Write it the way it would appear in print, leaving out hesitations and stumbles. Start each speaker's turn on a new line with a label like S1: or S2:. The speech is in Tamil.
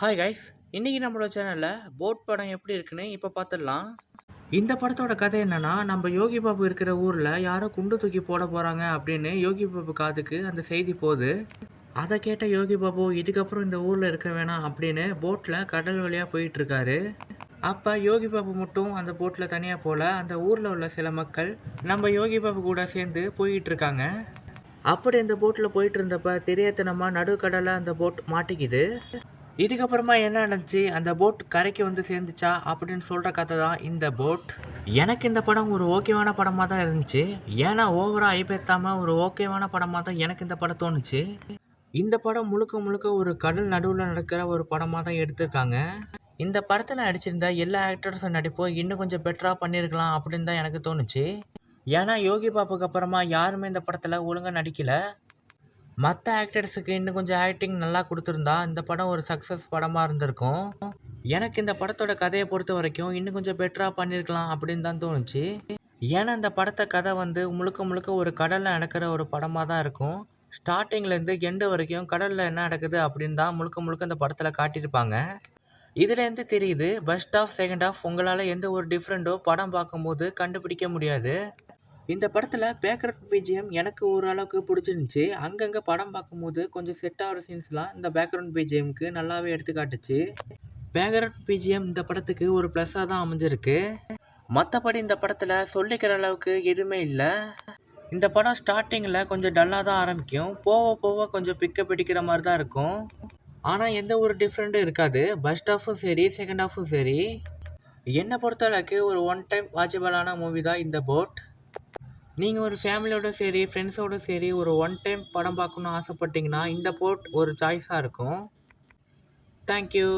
S1: Hi guys. இன்னைக்கு நம்மளோட சேனல்ல போட் படம் எப்படி இருக்குன்னு இப்ப பார்த்துடலாம். இந்த படத்தோட கதை என்னன்னா, நம்ம யோகி பாபு இருக்கிற ஊர்ல யாரோ குண்டு தூக்கி போட போறாங்க அப்படின்னு யோகி பாபு காதுக்கு அந்த செய்தி போகுது. அதை கேட்ட யோகி பாபு இதுக்கப்புறம் இந்த ஊர்ல இருக்க வேணாம் அப்படின்னு போட்ல கடல் வழியா போயிட்டு இருக்காரு. அப்ப யோகி பாபு மட்டும் அந்த போட்ல தனியா போல, அந்த ஊர்ல உள்ள சில மக்கள் நம்ம யோகி பாபு கூட சேர்ந்து போயிட்டு இருக்காங்க. அப்படி அந்த போட்ல போயிட்டு இருந்தப்ப தெரியாதனமா நடுக்கடல்ல அந்த போட் மாட்டிக்குது. இதுக்கப்புறமா என்ன நடந்துச்சு, அந்த போட் கரைக்கு வந்து சேர்ந்துச்சா அப்படின்னு சொல்கிற கதை தான் இந்த போட். எனக்கு இந்த படம் ஒரு ஓகேவான படமாக தான் இருந்துச்சு. ஏன்னா ஓவராக ஐப்பேத்தாமல் ஒரு ஓகேவான படமாக தான் எனக்கு இந்த படம் தோணுச்சு. இந்த படம் முழுக்க முழுக்க ஒரு கடல் நடுவில் நடக்கிற ஒரு படமாக தான் எடுத்திருக்காங்க. இந்த படத்தில் நடிச்சிருந்த எல்லா ஆக்டர்ஸும் நடிப்பும் இன்னும் கொஞ்சம் பெட்டராக பண்ணியிருக்கலாம் அப்படின்னு தான் எனக்கு தோணுச்சு. ஏன்னா யோகி பாப்புக்கு அப்புறமா யாருமே இந்த படத்தில் ஒழுங்காக நடிக்கலை. மற்ற ஆக்டர்ஸுக்கு இன்னும் கொஞ்சம் ஆக்டிங் நல்லா கொடுத்துருந்தா இந்த படம் ஒரு சக்ஸஸ் படமாக இருந்திருக்கும். எனக்கு இந்த படத்தோட கதையை பொறுத்த வரைக்கும் இன்னும் கொஞ்சம் பெட்டராக பண்ணியிருக்கலாம் அப்படின்னு தான் தோணுச்சு. ஏன்னா இந்த படத்தை கதை வந்து முழுக்க முழுக்க ஒரு கடலில் நடக்கிற ஒரு படமாக தான் இருக்கும். ஸ்டார்டிங்லேருந்து எண்டு வரைக்கும் கடலில் என்ன நடக்குது அப்படின்னு தான் முழுக்க முழுக்க இந்த படத்தில் காட்டியிருப்பாங்க. இதுலேருந்து தெரியுது ஃபர்ஸ்ட் ஆஃப் செகண்ட் ஆஃப் உங்களால் எந்த ஒரு டிஃப்ரெண்ட்டோ படம் பார்க்கும்போது கண்டுபிடிக்க முடியாது. இந்த படத்தில் பேக்ரவுண்ட் பிஜிஎம் எனக்கு ஓரளவுக்கு பிடிச்சிருந்துச்சி. அங்கங்கே படம் பார்க்கும்போது கொஞ்சம் செட் ஆகிற சீன்ஸ்லாம் இந்த பேக்ரவுண்ட் பிஜிஎம்க்கு நல்லாவே எடுத்துக்காட்டுச்சு. பேக்ரவுண்ட் பிஜிஎம் இந்த படத்துக்கு ஒரு ப்ளஸ்ஸாக தான் அமைஞ்சிருக்கு. மற்றபடி இந்த படத்தில் சொல்லிக்கிற அளவுக்கு எதுவுமே இல்லை. இந்த படம் ஸ்டார்டிங்கில் கொஞ்சம் டல்லாக தான் ஆரம்பிக்கும். போக போக கொஞ்சம் பிக்கப் பிடிக்கிற மாதிரி தான் இருக்கும். ஆனால் எந்த ஒரு டிஃப்ரெண்ட்டும் இருக்காது. ஃபர்ஸ்ட் ஹாஃபும் சரி, செகண்ட் ஹாஃபும் சரி. என்னை பொறுத்தளவுக்கு ஒரு ஒன் டைம் வாட்சபிளான மூவி தான் இந்த போட். நீங்கள் ஒரு ஃபேமிலியோட சரி, ஃப்ரெண்ட்ஸோட சரி ஒரு ஒன் டைம் படம் பார்க்கணுன்னு ஆசைப்பட்டீங்கன்னா இந்த போட் ஒரு சாய்ஸாக இருக்கும். தேங்க்யூ.